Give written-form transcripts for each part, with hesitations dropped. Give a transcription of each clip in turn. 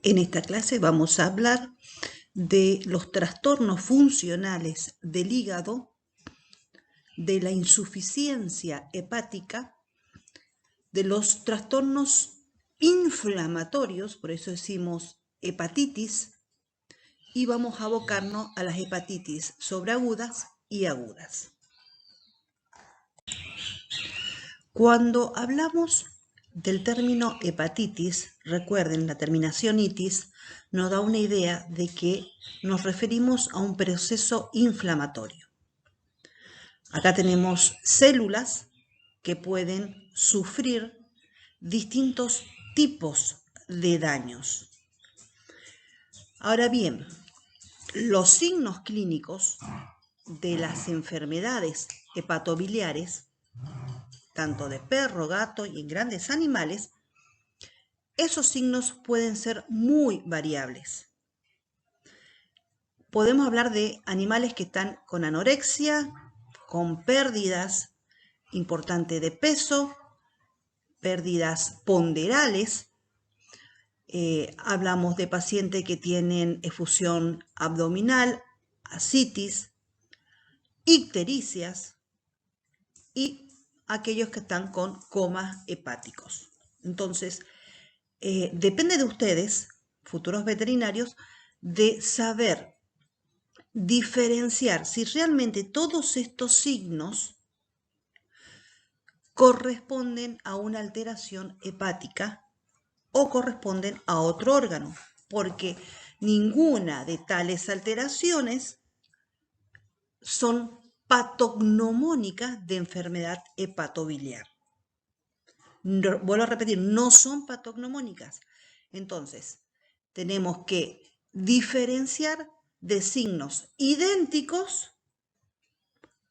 En esta clase vamos a hablar de los trastornos funcionales del hígado, de la insuficiencia hepática, de los trastornos inflamatorios, por eso decimos hepatitis, y vamos a abocarnos a las hepatitis sobreagudas y agudas. Cuando hablamos del término hepatitis, recuerden, la terminación itis nos da una idea de que nos referimos a un proceso inflamatorio. Acá tenemos células que pueden sufrir distintos tipos de daños. Ahora bien, los signos clínicos de las enfermedades hepatobiliares, tanto de perro, gato y en grandes animales, esos signos pueden ser muy variables. Podemos hablar de animales que están con anorexia, con pérdidas importantes de peso, pérdidas ponderales. Hablamos de pacientes que tienen efusión abdominal, ascitis, ictericias y aquellos que están con comas hepáticos. Entonces, depende de ustedes, futuros veterinarios, de saber diferenciar si realmente todos estos signos corresponden a una alteración hepática o corresponden a otro órgano, porque ninguna de tales alteraciones son patognomónicas de enfermedad hepatobiliar. Vuelvo a repetir, no son patognomónicas. Entonces, tenemos que diferenciar de signos idénticos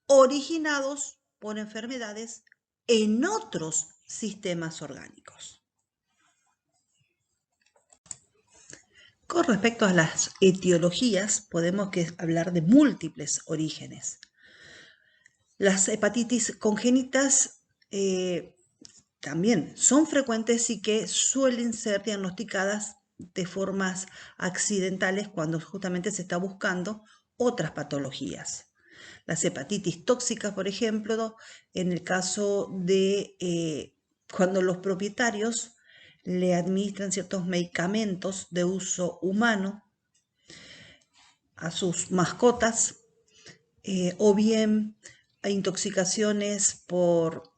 originados por enfermedades en otros sistemas orgánicos. Con respecto a las etiologías, podemos hablar de múltiples orígenes. Las hepatitis congénitas también son frecuentes y que suelen ser diagnosticadas de formas accidentales cuando justamente se está buscando otras patologías. Las hepatitis tóxicas, por ejemplo, en el caso de cuando los propietarios le administran ciertos medicamentos de uso humano a sus mascotas, o bien a intoxicaciones por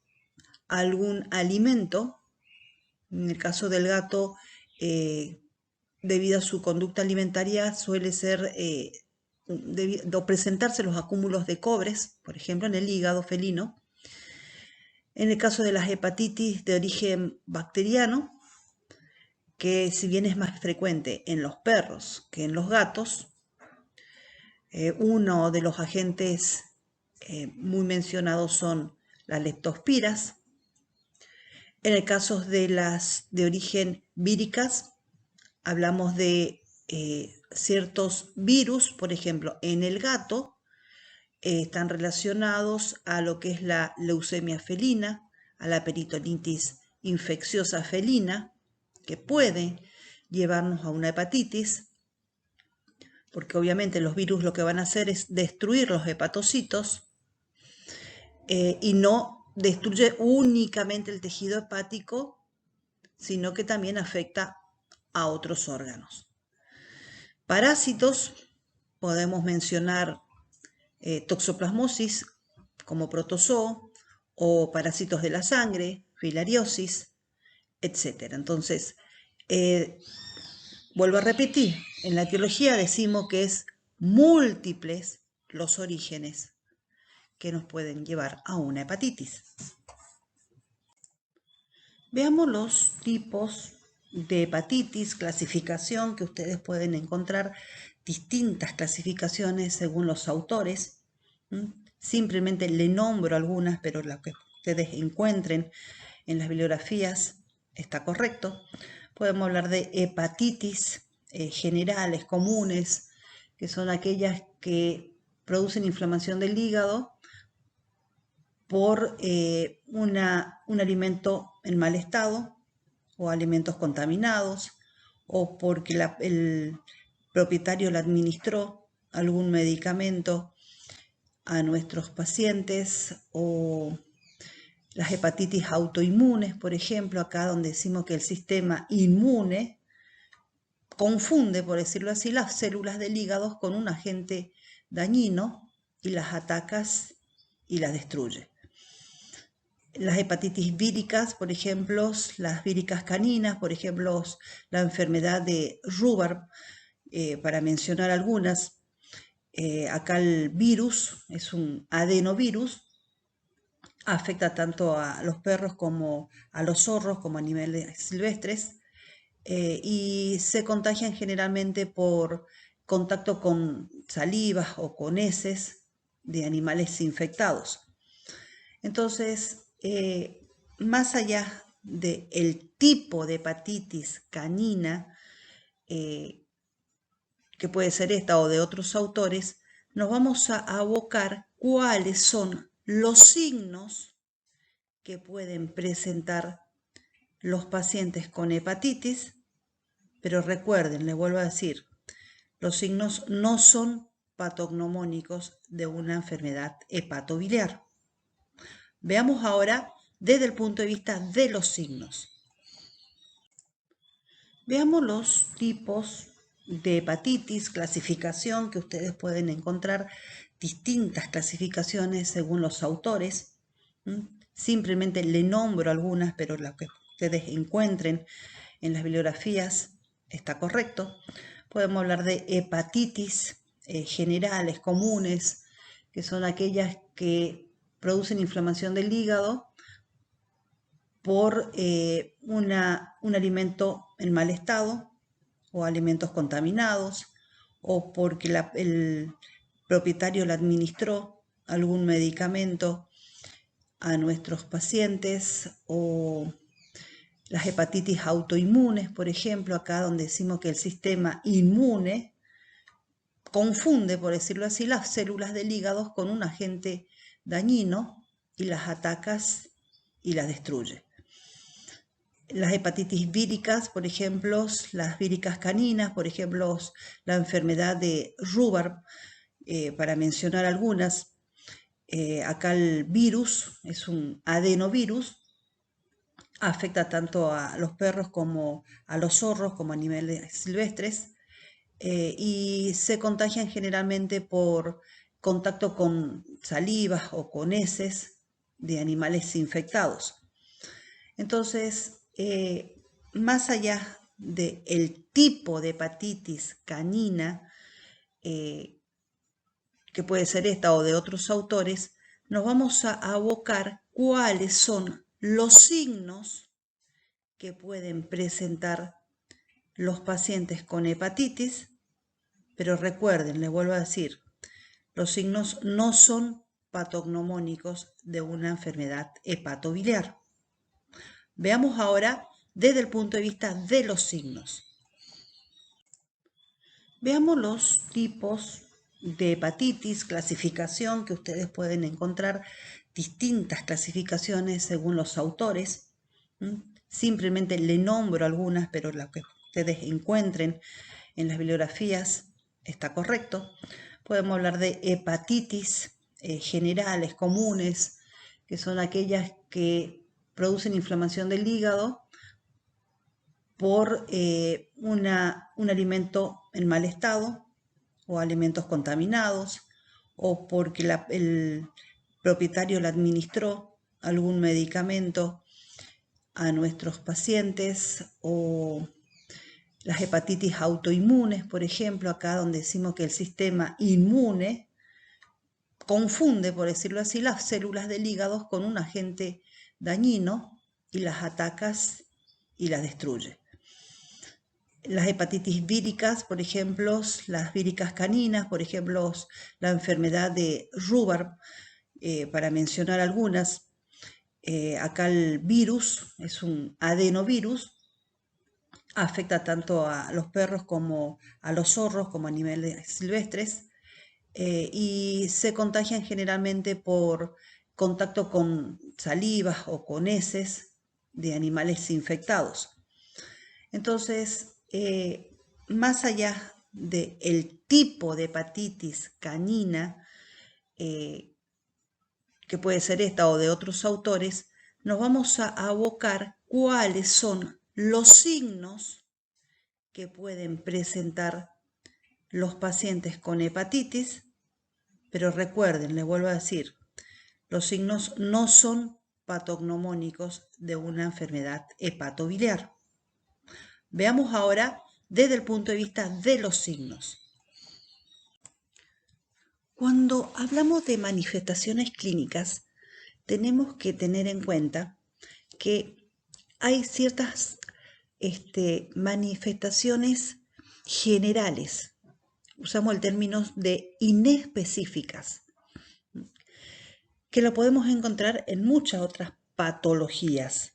algún alimento. En el caso del gato, debido a su conducta alimentaria, suele ser o presentarse los acúmulos de cobres, por ejemplo, en el hígado felino. En el caso de las hepatitis de origen bacteriano, que si bien es más frecuente en los perros que en los gatos, uno de los agentes muy mencionados son las leptospiras. En el caso de las de origen víricas, hablamos de ciertos virus, por ejemplo, en el gato, están relacionados a lo que es la leucemia felina, a la peritonitis infecciosa felina, que puede llevarnos a una hepatitis, porque obviamente los virus lo que van a hacer es destruir los hepatocitos y no destruye únicamente el tejido hepático, sino que también afecta a otros órganos. Parásitos, podemos mencionar toxoplasmosis como protozoo o parásitos de la sangre, filariosis, etc. Entonces, vuelvo a repetir, en la etiología decimos que es múltiples los orígenes que nos pueden llevar a una hepatitis. Veamos los tipos de hepatitis, clasificación que ustedes pueden encontrar, distintas clasificaciones según los autores. Simplemente le nombro algunas, pero lo que ustedes encuentren en las bibliografías está correcto. Podemos hablar de hepatitis generales, comunes, que son aquellas que producen inflamación del hígado por un alimento en mal estado o alimentos contaminados o porque el propietario le administró algún medicamento a nuestros pacientes, o las hepatitis autoinmunes, por ejemplo, acá donde decimos que el sistema inmune confunde, por decirlo así, las células del hígado con un agente dañino y las ataca y las destruye. Las hepatitis víricas, por ejemplo, las víricas caninas, por ejemplo, la enfermedad de Rhubarb, para mencionar algunas. Acá el virus es un adenovirus, afecta tanto a los perros como a los zorros, como a niveles silvestres, y se contagian generalmente por contacto con salivas o con heces de animales infectados. Entonces, más allá del tipo de hepatitis canina, que puede ser esta o de otros autores, nos vamos a abocar cuáles son los signos que pueden presentar los pacientes con hepatitis, pero recuerden, les vuelvo a decir, los signos no son patognomónicos de una enfermedad hepatobiliar. Veamos ahora desde el punto de vista de los signos. Veamos los tipos de hepatitis, clasificación que ustedes pueden encontrar, distintas clasificaciones según los autores. Simplemente le nombro algunas, pero lo que ustedes encuentren en las bibliografías está correcto. Podemos hablar de hepatitis generales, comunes, que son aquellas que producen inflamación del hígado por un alimento en mal estado o alimentos contaminados, o porque el propietario le administró algún medicamento a nuestros pacientes, o las hepatitis autoinmunes, por ejemplo, acá donde decimos que el sistema inmune confunde, por decirlo así, las células del hígado con un agente dañino y las ataca y las destruye. Las hepatitis víricas, por ejemplo, las víricas caninas, por ejemplo, la enfermedad de Rhubarb, para mencionar algunas. Acá el virus es un adenovirus, afecta tanto a los perros como a los zorros, como a niveles silvestres, y se contagian generalmente por contacto con salivas o con heces de animales infectados. Entonces, más allá del tipo de hepatitis canina, que puede ser esta o de otros autores, nos vamos a abocar cuáles son los signos que pueden presentar los pacientes con hepatitis, pero recuerden, les vuelvo a decir, los signos no son patognomónicos de una enfermedad hepatobiliar. Veamos ahora desde el punto de vista de los signos. Veamos los tipos de hepatitis, clasificación que ustedes pueden encontrar, distintas clasificaciones según los autores. Simplemente le nombro algunas, pero lo que ustedes encuentren en las bibliografías está correcto. Podemos hablar de hepatitis generales, comunes, que son aquellas que producen inflamación del hígado por un alimento en mal estado o alimentos contaminados, o porque el propietario le administró algún medicamento a nuestros pacientes, o las hepatitis autoinmunes, por ejemplo, acá donde decimos que el sistema inmune confunde, por decirlo así, las células del hígado con un agente dañino y las ataca y las destruye. Las hepatitis víricas, por ejemplo, las víricas caninas, por ejemplo, la enfermedad de Rhubarb, para mencionar algunas. Acá el virus es un adenovirus, afecta tanto a los perros como a los zorros, como a niveles silvestres, y se contagian generalmente por contacto con salivas o con heces de animales infectados. Entonces, más allá del tipo de hepatitis canina, que puede ser esta o de otros autores, nos vamos a abocar cuáles son los signos que pueden presentar los pacientes con hepatitis, pero recuerden, les vuelvo a decir, los signos no son patognomónicos de una enfermedad hepatobiliar. Veamos ahora desde el punto de vista de los signos. Cuando hablamos de manifestaciones clínicas, tenemos que tener en cuenta que hay ciertas manifestaciones generales. Usamos el término de inespecíficas, que lo podemos encontrar en muchas otras patologías,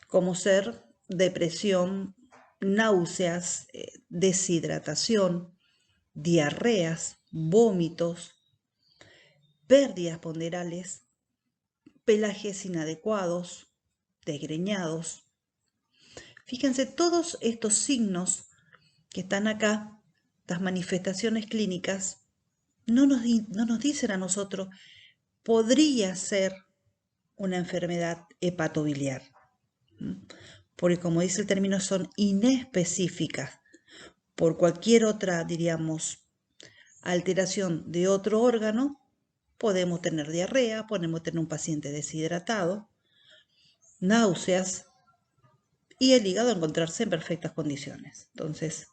como ser depresión, náuseas, deshidratación, diarreas, vómitos, pérdidas ponderales, pelajes inadecuados, desgreñados. Fíjense, todos estos signos que están acá, estas manifestaciones clínicas, no nos dicen a nosotros, podría ser una enfermedad hepatobiliar, porque como dice el término, son inespecíficas. Por cualquier otra, diríamos, alteración de otro órgano, podemos tener diarrea, podemos tener un paciente deshidratado, náuseas y el hígado encontrarse en perfectas condiciones. Entonces,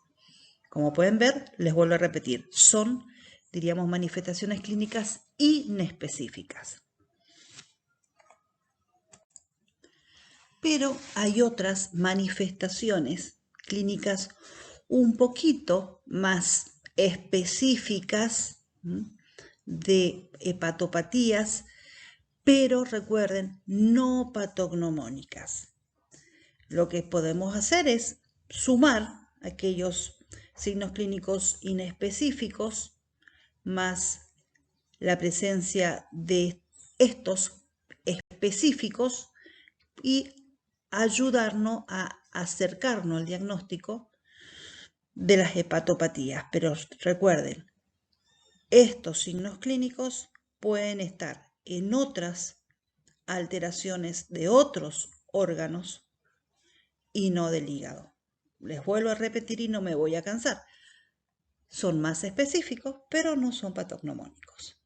como pueden ver, les vuelvo a repetir, son, diríamos, manifestaciones clínicas inespecíficas. Pero hay otras manifestaciones clínicas un poquito más específicas de hepatopatías, pero recuerden, no patognomónicas. Lo que podemos hacer es sumar aquellos signos clínicos inespecíficos más la presencia de estos específicos y ayudarnos a acercarnos al diagnóstico de las hepatopatías. Pero recuerden, estos signos clínicos pueden estar en otras alteraciones de otros órganos y no del hígado. Les vuelvo a repetir y no me voy a cansar. Son más específicos, pero no son patognomónicos.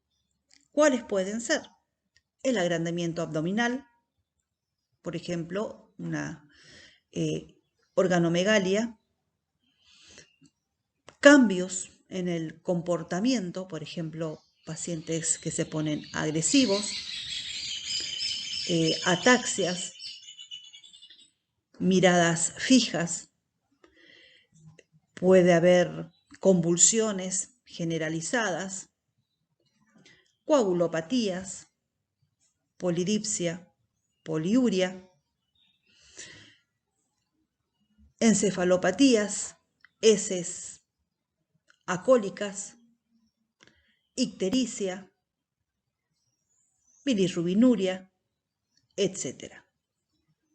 ¿Cuáles pueden ser? El agrandamiento abdominal, por ejemplo, una organomegalia, cambios en el comportamiento, por ejemplo, pacientes que se ponen agresivos, ataxias, miradas fijas, puede haber convulsiones generalizadas, coagulopatías, polidipsia, poliuria, encefalopatías, heces acólicas, ictericia, bilirrubinuria, etc.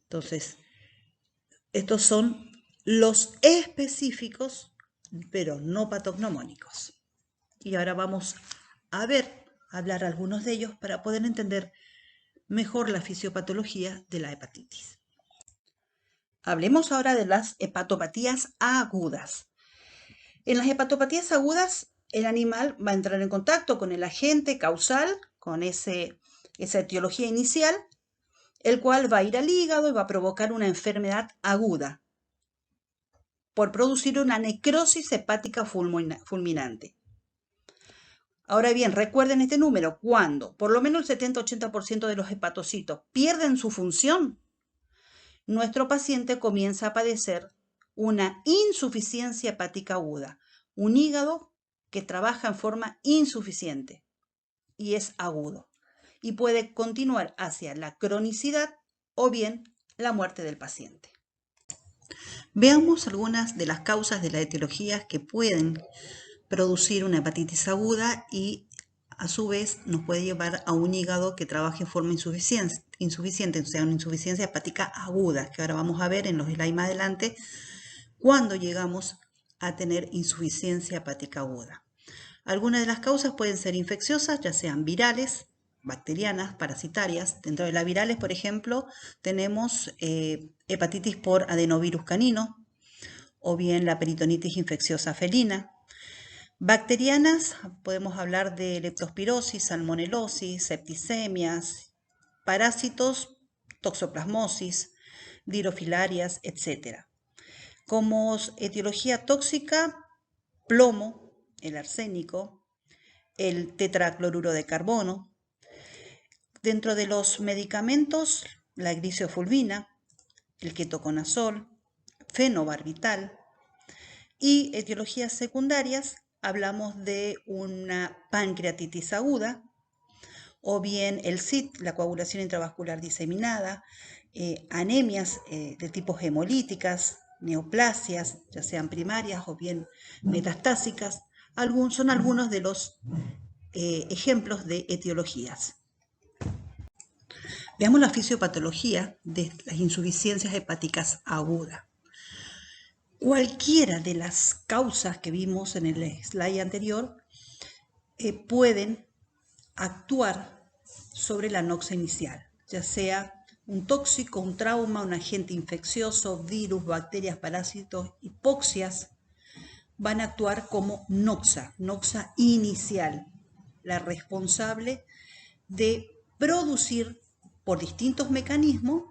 Entonces, estos son los específicos, pero no patognomónicos. Y ahora vamos a hablar algunos de ellos para poder entender mejor la fisiopatología de la hepatitis. Hablemos ahora de las hepatopatías agudas. En las hepatopatías agudas, el animal va a entrar en contacto con el agente causal, con esa etiología inicial, el cual va a ir al hígado y va a provocar una enfermedad aguda por producir una necrosis hepática fulminante. Ahora bien, recuerden este número, cuando por lo menos el 70-80% de los hepatocitos pierden su función, nuestro paciente comienza a padecer una insuficiencia hepática aguda, un hígado que trabaja en forma insuficiente y es agudo y puede continuar hacia la cronicidad o bien la muerte del paciente. Veamos algunas de las causas de las etiologías que pueden producir una hepatitis aguda y a su vez nos puede llevar a un hígado que trabaje en forma insuficiente, o sea, una insuficiencia hepática aguda, que ahora vamos a ver en los slides más adelante cuando llegamos a tener insuficiencia hepática aguda. Algunas de las causas pueden ser infecciosas, ya sean virales, bacterianas, parasitarias. Dentro de las virales, por ejemplo, tenemos hepatitis por adenovirus canino o bien la peritonitis infecciosa felina. Bacterianas, podemos hablar de leptospirosis, salmonelosis, septicemias, parásitos, toxoplasmosis, dirofilarias, etc. Como etiología tóxica, plomo, el arsénico, el tetracloruro de carbono. Dentro de los medicamentos, la glicofulvina, el ketoconazol, fenobarbital. Y etiologías secundarias, hablamos de una pancreatitis aguda, o bien el SID, la coagulación intravascular diseminada, anemias de tipo hemolíticas, neoplasias, ya sean primarias o bien metastásicas. Son algunos de los ejemplos de etiologías. Veamos la fisiopatología de las insuficiencias hepáticas agudas. Cualquiera de las causas que vimos en el slide anterior pueden actuar sobre la noxa inicial, ya sea un tóxico, un trauma, un agente infeccioso, virus, bacterias, parásitos, hipoxias, van a actuar como noxa inicial, la responsable de producir por distintos mecanismos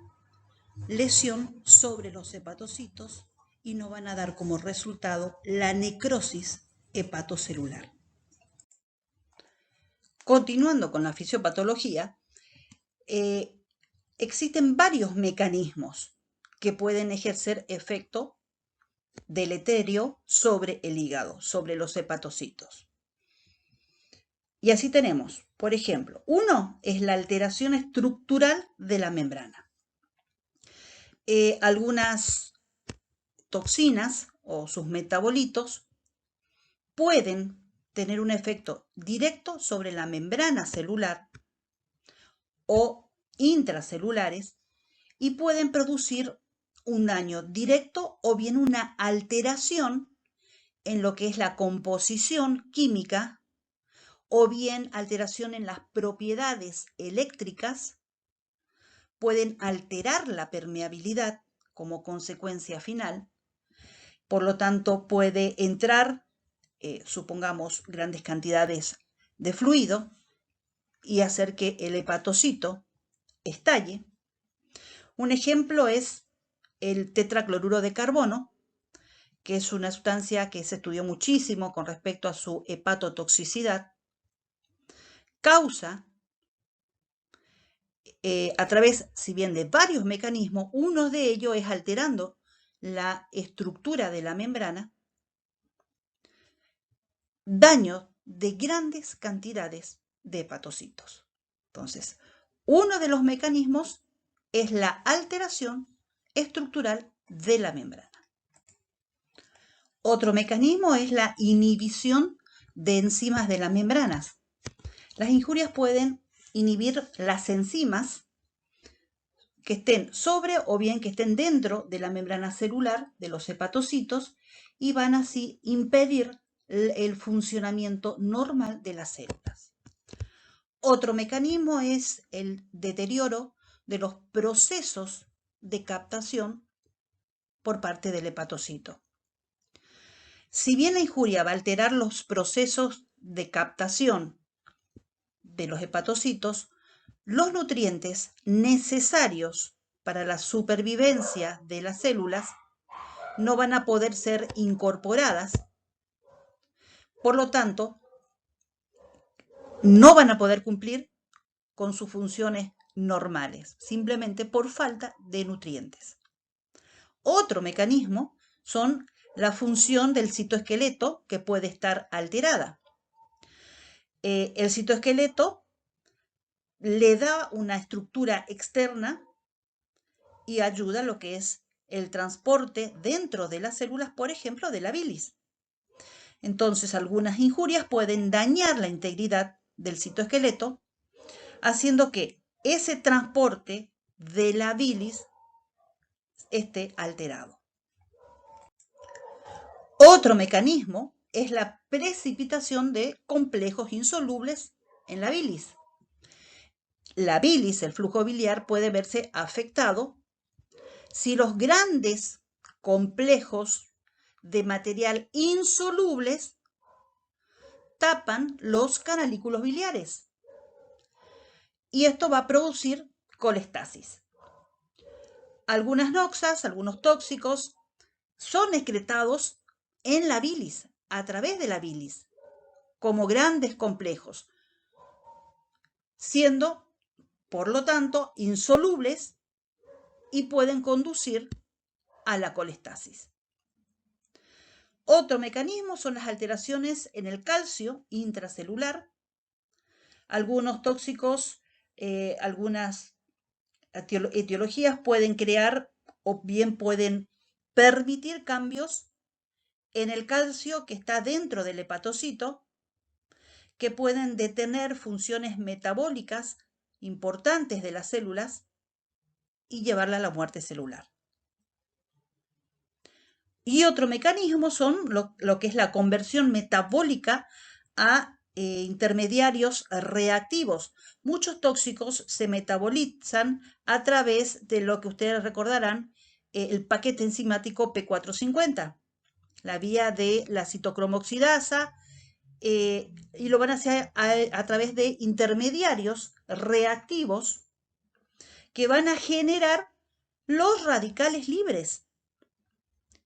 lesión sobre los hepatocitos y no van a dar como resultado la necrosis hepatocelular. Continuando con la fisiopatología, existen varios mecanismos que pueden ejercer efecto deleterio sobre el hígado, sobre los hepatocitos. Y así tenemos, por ejemplo, uno es la alteración estructural de la membrana. Algunas toxinas o sus metabolitos pueden tener un efecto directo sobre la membrana celular o intracelulares y pueden producir un daño directo o bien una alteración en lo que es la composición química o bien alteración en las propiedades eléctricas. Pueden alterar la permeabilidad como consecuencia final. Por lo tanto, puede entrar, supongamos, grandes cantidades de fluido y hacer que el hepatocito estalle. Un ejemplo es el tetracloruro de carbono, que es una sustancia que se estudió muchísimo con respecto a su hepatotoxicidad. Causa, a través, si bien de varios mecanismos, uno de ellos es alterando la estructura de la membrana, daño de grandes cantidades de hepatocitos. Entonces, uno de los mecanismos es la alteración estructural de la membrana. Otro mecanismo es la inhibición de enzimas de las membranas. Las injurias pueden inhibir las enzimas que estén sobre o bien que estén dentro de la membrana celular de los hepatocitos y van así impedir el funcionamiento normal de las células. Otro mecanismo es el deterioro de los procesos de captación por parte del hepatocito. Si bien la injuria va a alterar los procesos de captación de los hepatocitos, los nutrientes necesarios para la supervivencia de las células no van a poder ser incorporadas. Por lo tanto, no van a poder cumplir con sus funciones normales, simplemente por falta de nutrientes. Otro mecanismo son la función del citoesqueleto, que puede estar alterada. El citoesqueleto le da una estructura externa y ayuda a lo que es el transporte dentro de las células, por ejemplo, de la bilis. Entonces, algunas injurias pueden dañar la integridad del citoesqueleto, haciendo que ese transporte de la bilis esté alterado. Otro mecanismo es la precipitación de complejos insolubles en la bilis. La bilis, el flujo biliar, puede verse afectado si los grandes complejos de material insolubles tapan los canalículos biliares. Y esto va a producir colestasis. Algunas noxas, algunos tóxicos, son excretados en la bilis, a través de la bilis, como grandes complejos, siendo, por lo tanto, insolubles y pueden conducir a la colestasis. Otro mecanismo son las alteraciones en el calcio intracelular. Algunos tóxicos, algunas etiologías pueden crear o bien pueden permitir cambios en el calcio que está dentro del hepatocito, que pueden detener funciones metabólicas importantes de las células y llevarla a la muerte celular. Y otro mecanismo son lo que es la conversión metabólica a intermediarios reactivos. Muchos tóxicos se metabolizan a través de lo que ustedes recordarán, el paquete enzimático P450, la vía de la citocromoxidasa, y lo van a hacer a través de intermediarios reactivos que van a generar los radicales libres.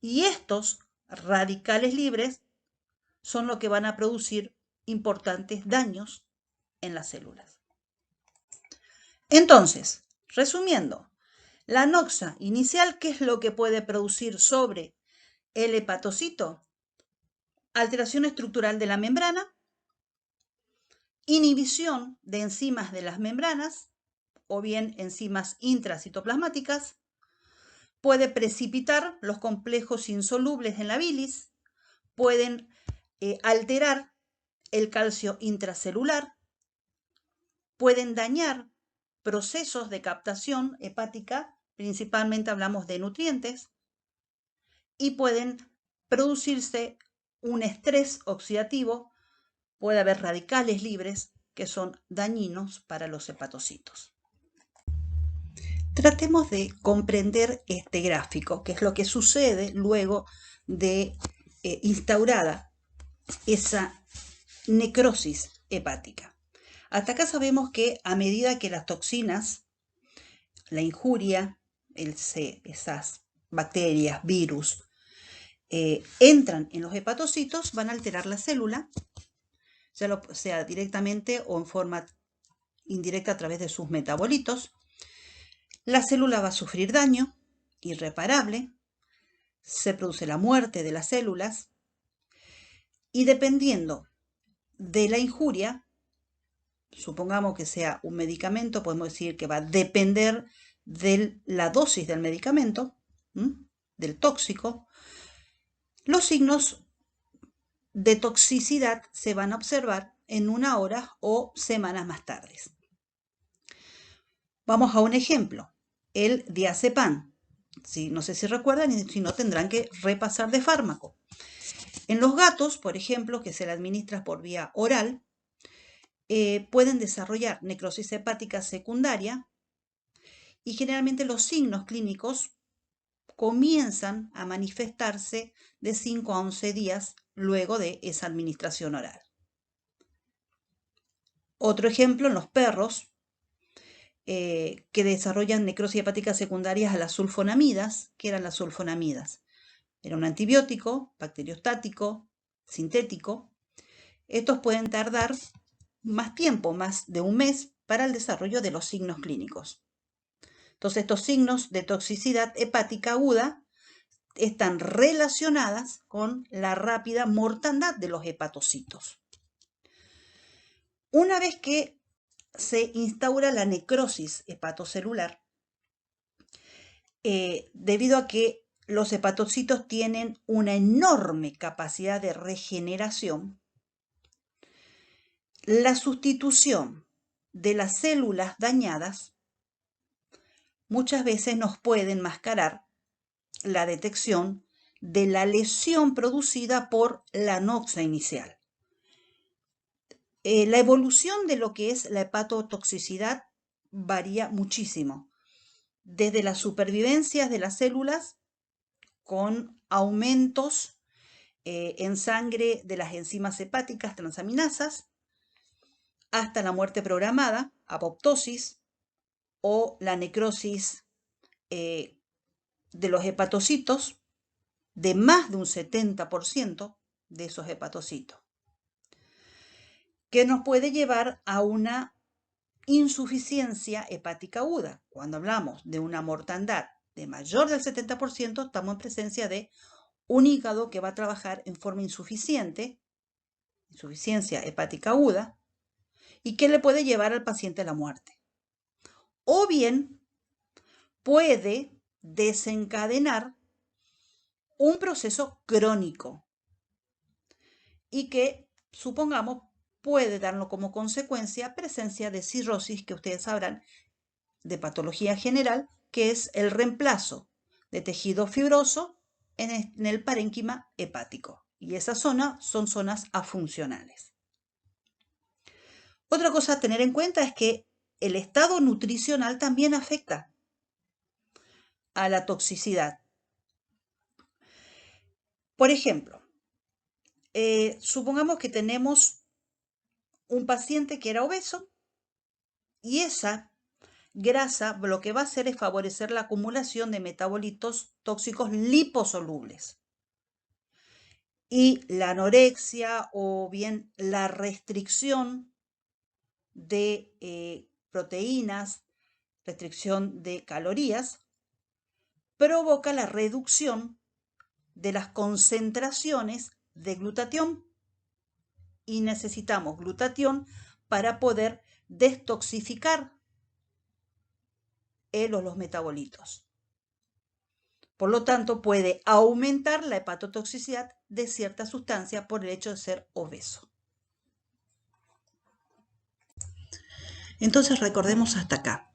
Y estos radicales libres son los que van a producir importantes daños en las células. Entonces, resumiendo, la noxa inicial, ¿qué es lo que puede producir sobre el hepatocito? Alteración estructural de la membrana, inhibición de enzimas de las membranas o bien enzimas intracitoplasmáticas, puede precipitar los complejos insolubles en la bilis, pueden alterar el calcio intracelular, pueden dañar procesos de captación hepática, principalmente hablamos de nutrientes, y pueden producirse un estrés oxidativo, puede haber radicales libres que son dañinos para los hepatocitos. Tratemos de comprender este gráfico, que es lo que sucede luego de instaurada esa necrosis hepática. Hasta acá sabemos que a medida que las toxinas, la injuria, esas bacterias, virus, entran en los hepatocitos, van a alterar la célula, ya sea directamente o en forma indirecta a través de sus metabolitos. La célula va a sufrir daño irreparable, se produce la muerte de las células y dependiendo de la injuria, supongamos que sea un medicamento, podemos decir que va a depender de la dosis del medicamento, del tóxico, los signos de toxicidad se van a observar en 1 hora o semanas más tarde. Vamos a un ejemplo, el diazepam. Sí, no sé si recuerdan y si no tendrán que repasar de fármaco. En los gatos, por ejemplo, que se le administra por vía oral, pueden desarrollar necrosis hepática secundaria y generalmente los signos clínicos comienzan a manifestarse de 5 a 11 días luego de esa administración oral. Otro ejemplo en los perros que desarrollan necrosis hepática secundarias a las sulfonamidas. ¿Qué eran las sulfonamidas? Era un antibiótico bacteriostático, sintético. Estos pueden tardar más tiempo, más de un mes, para el desarrollo de los signos clínicos. Entonces, estos signos de toxicidad hepática aguda están relacionadas con la rápida mortandad de los hepatocitos. Una vez que se instaura la necrosis hepatocelular, debido a que los hepatocitos tienen una enorme capacidad de regeneración, la sustitución de las células dañadas muchas veces nos puede enmascarar la detección de la lesión producida por la anoxia inicial. La evolución de lo que es la hepatotoxicidad varía muchísimo, desde las supervivencias de las células con aumentos en sangre de las enzimas hepáticas transaminasas, hasta la muerte programada, apoptosis, o la necrosis de los hepatocitos, de más de un 70% de esos hepatocitos, que nos puede llevar a una insuficiencia hepática aguda. Cuando hablamos de una mortandad de mayor del 70%, estamos en presencia de un hígado que va a trabajar en forma insuficiente, insuficiencia hepática aguda, y que le puede llevar al paciente a la muerte. O bien puede desencadenar un proceso crónico y que, supongamos, puede darnos como consecuencia presencia de cirrosis, que ustedes sabrán, de patología general, que es el reemplazo de tejido fibroso en el parénquima hepático. Y esas zonas son zonas afuncionales. Otra cosa a tener en cuenta es que el estado nutricional también afecta a la toxicidad. Por ejemplo, supongamos que tenemos un paciente que era obeso y esa grasa lo que va a hacer es favorecer la acumulación de metabolitos tóxicos liposolubles. Y la anorexia o bien la restricción de proteínas, restricción de calorías, provoca la reducción de las concentraciones de glutatión. Y necesitamos glutatión para poder destoxificar los metabolitos. Por lo tanto, puede aumentar la hepatotoxicidad de cierta sustancia por el hecho de ser obeso. Entonces, recordemos hasta acá.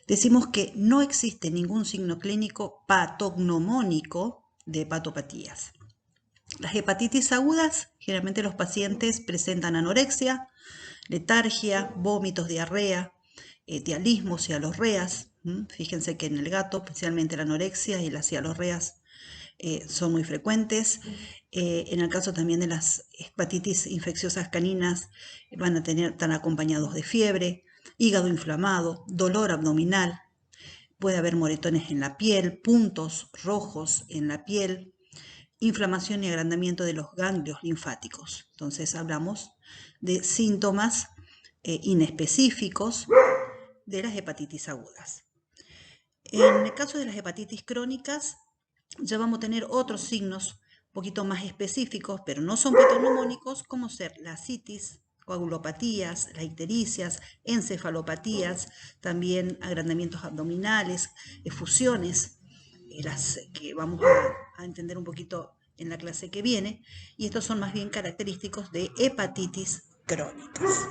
Decimos que no existe ningún signo clínico patognomónico de hepatopatías. Las hepatitis agudas, generalmente los pacientes presentan anorexia, letargia, vómitos, diarrea, tialismo, cialorreas. Fíjense que en el gato, especialmente la anorexia y las cialorreas son muy frecuentes. En el caso también de las hepatitis infecciosas caninas, van a estar acompañados de fiebre, hígado inflamado, dolor abdominal, puede haber moretones en la piel, puntos rojos en la piel, inflamación y agrandamiento de los ganglios linfáticos. Entonces hablamos de síntomas inespecíficos de las hepatitis agudas. En el caso de las hepatitis crónicas, ya vamos a tener otros signos un poquito más específicos, pero no son patognomónicos, como ser la ascitis, coagulopatías, las ictericias, encefalopatías, también agrandamientos abdominales, efusiones, las que vamos a entender un poquito en la clase que viene, y estos son más bien característicos de hepatitis crónicas.